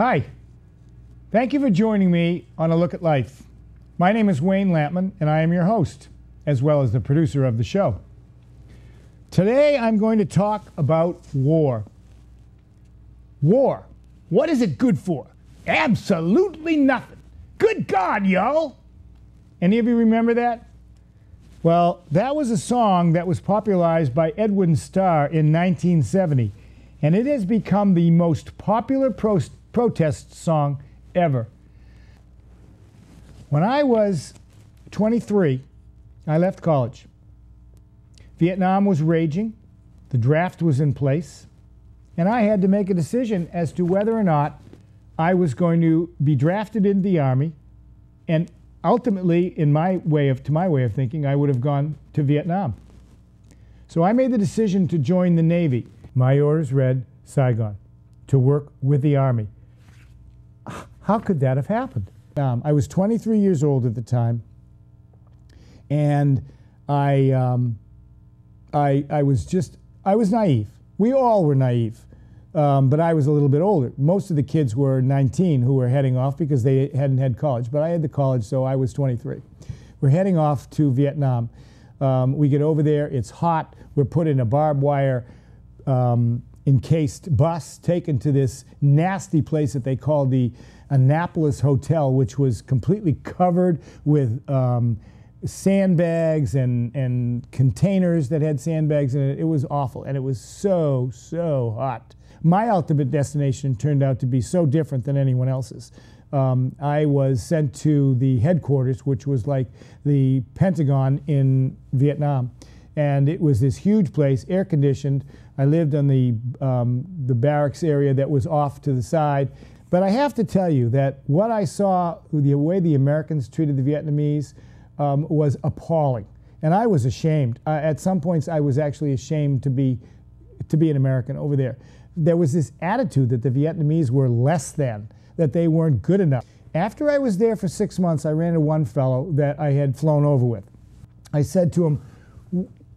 Hi, thank you for joining me on A Look at Life. My name is Wayne Lampman, and I am your host, as well as the producer of the show. Today, I'm going to talk about war. War. What is it good for? Absolutely nothing. Good God, yo! Any of you remember that? Well, that was a song that was popularized by Edwin Starr in 1970, and it has become the most popular protest song ever. When I was 23, I left college. Vietnam was raging, the draft was in place, and I had to make a decision as to whether or not I was going to be drafted into the Army, and ultimately, to my way of thinking, I would have gone to Vietnam. So I made the decision to join the Navy. My orders read, Saigon, to work with the Army. How could that have happened? I was 23 years old at the time, and I was naive. We all were naive, but I was a little bit older. Most of the kids were 19 who were heading off because they hadn't had college, but I had the college, so I was 23. We're heading off to Vietnam. We get over there, it's hot, we're put in a barbed wire encased bus, taken to this nasty place that they called the Annapolis Hotel, which was completely covered with sandbags and containers that had sandbags in it. It was awful, and it was so hot. My ultimate destination turned out to be so different than anyone else's. I was sent to the headquarters, which was like the Pentagon in Vietnam. And it was this huge place, air-conditioned. I lived on the barracks area that was off to the side. But I have to tell you that what I saw, the way the Americans treated the Vietnamese, was appalling. And I was ashamed. At some points, I was actually ashamed to be an American over there. There was this attitude that the Vietnamese were less than, that they weren't good enough. After I was there for 6 months, I ran into one fellow that I had flown over with. I said to him,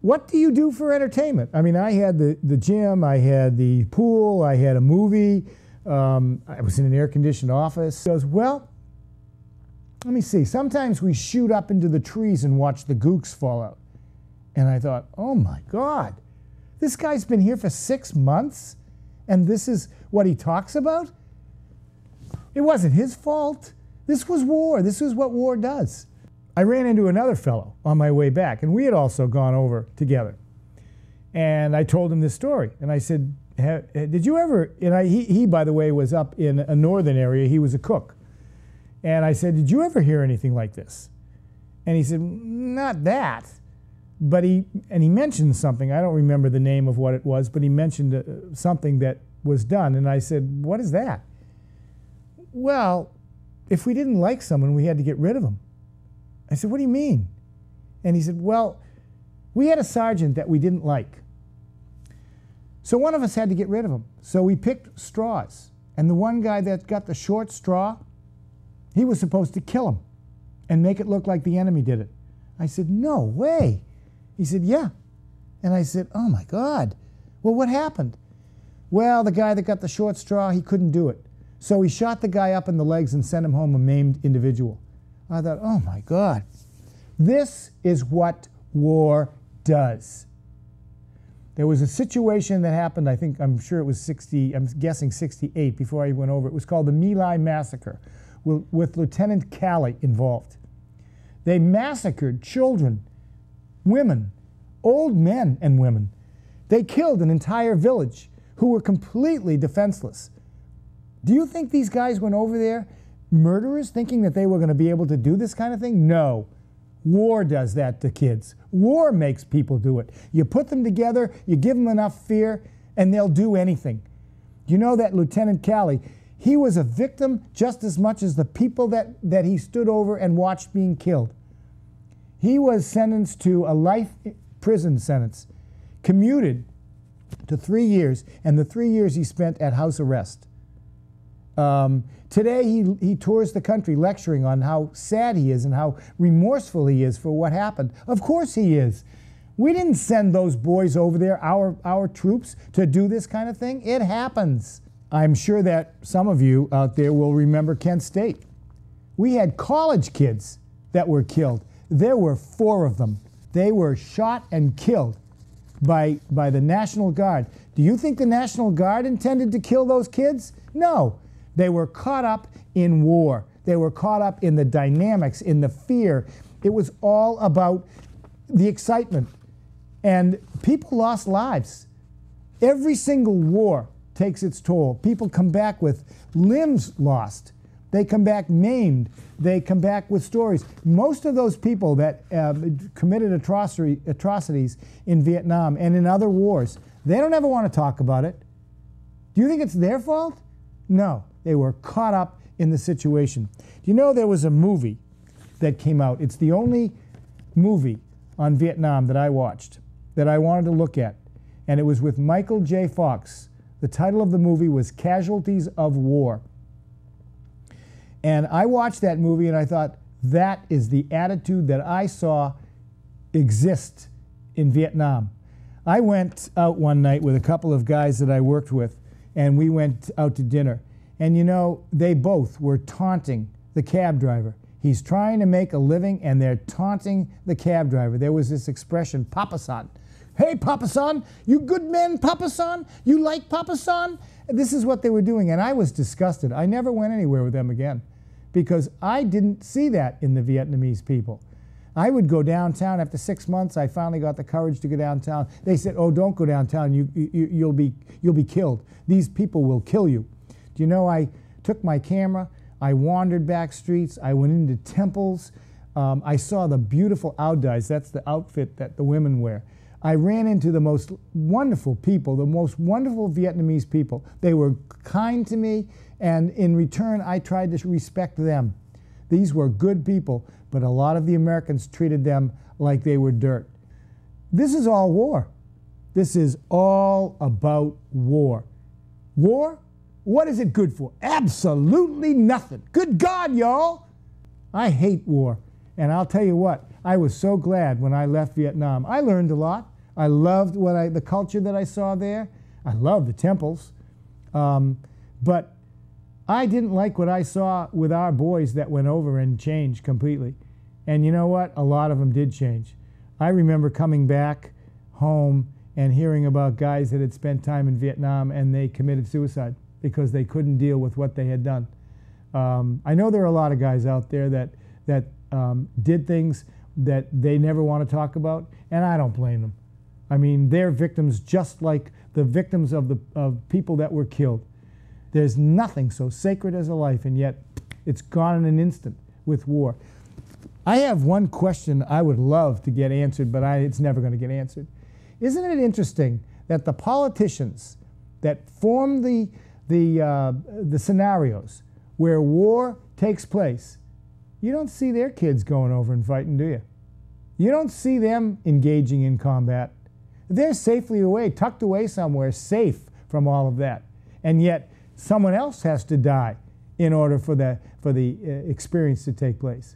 what do you do for entertainment? I mean, I had the gym, I had the pool, I had a movie, I was in an air-conditioned office. He goes, well, let me see, sometimes we shoot up into the trees and watch the gooks fall out. And I thought, oh my God, this guy's been here for 6 months, and this is what he talks about? It wasn't his fault. This was war. This is what war does. I ran into another fellow on my way back, and we had also gone over together. And I told him this story, and I said, did you ever, and he, by the way, was up in a northern area. He was a cook. And I said, did you ever hear anything like this? And he said, not that. But he mentioned something. I don't remember the name of what it was, but he mentioned something that was done. And I said, what is that? Well, if we didn't like someone, we had to get rid of them. I said, what do you mean? And he said, well, we had a sergeant that we didn't like. So one of us had to get rid of him. So we picked straws. And the one guy that got the short straw, he was supposed to kill him and make it look like the enemy did it. I said, no way. He said, yeah. And I said, oh my God. Well, what happened? Well, the guy that got the short straw, he couldn't do it. So he shot the guy up in the legs and sent him home a maimed individual. I thought, oh my God. This is what war does. There was a situation that happened, I'm sure it was I'm guessing 68 before I went over. It was called the My Lai Massacre with Lieutenant Calley involved. They massacred children, women, old men and women. They killed an entire village who were completely defenseless. Do you think these guys went over there murderers thinking that they were going to be able to do this kind of thing? No. War does that to kids. War makes people do it. You put them together, you give them enough fear, and they'll do anything. You know that Lieutenant Calley, he was a victim just as much as the people that he stood over and watched being killed. He was sentenced to a life prison sentence, commuted to 3 years, and the 3 years he spent at house arrest. Today he tours the country lecturing on how sad he is and how remorseful he is for what happened. Of course he is. We didn't send those boys over there, our troops, to do this kind of thing. It happens. I'm sure that some of you out there will remember Kent State. We had college kids that were killed. There were 4 of them. They were shot and killed by the National Guard. Do you think the National Guard intended to kill those kids? No. They were caught up in war. They were caught up in the dynamics, in the fear. It was all about the excitement. And people lost lives. Every single war takes its toll. People come back with limbs lost. They come back maimed. They come back with stories. Most of those people that committed atrocities in Vietnam and in other wars, they don't ever want to talk about it. Do you think it's their fault? No. They were caught up in the situation. Do you know there was a movie that came out? It's the only movie on Vietnam that I watched that I wanted to look at, and it was with Michael J. Fox. The title of the movie was Casualties of War. And I watched that movie and I thought, that is the attitude that I saw exist in Vietnam. I went out one night with a couple of guys that I worked with, and we went out to dinner. And you know, they both were taunting the cab driver. He's trying to make a living, and they're taunting the cab driver. There was this expression, Papa San. Hey, Papa San, you good men, Papa San? You like Papa San? This is what they were doing, and I was disgusted. I never went anywhere with them again because I didn't see that in the Vietnamese people. I would go downtown. After 6 months, I finally got the courage to go downtown. They said, oh, don't go downtown. You'll be killed. These people will kill you. Do you know, I took my camera, I wandered back streets, I went into temples, I saw the beautiful Audais, that's the outfit that the women wear. I ran into the most wonderful people, the most wonderful Vietnamese people. They were kind to me, and in return, I tried to respect them. These were good people, but a lot of the Americans treated them like they were dirt. This is all war. This is all about war. War? What is it good for? Absolutely nothing. Good God, y'all! I hate war. And I'll tell you what, I was so glad when I left Vietnam. I learned a lot. I loved the culture that I saw there. I loved the temples. But I didn't like what I saw with our boys that went over and changed completely. And you know what? A lot of them did change. I remember coming back home and hearing about guys that had spent time in Vietnam and they committed suicide because they couldn't deal with what they had done. I know there are a lot of guys out there that did things that they never want to talk about, and I don't blame them. I mean, they're victims just like the victims of people that were killed. There's nothing so sacred as a life, and yet it's gone in an instant with war. I have one question I would love to get answered, but it's never going to get answered. Isn't it interesting that the politicians that form the scenarios where war takes place, you don't see their kids going over and fighting, do you? You don't see them engaging in combat. They're safely away, tucked away somewhere, safe from all of that. And yet someone else has to die in order for the experience to take place.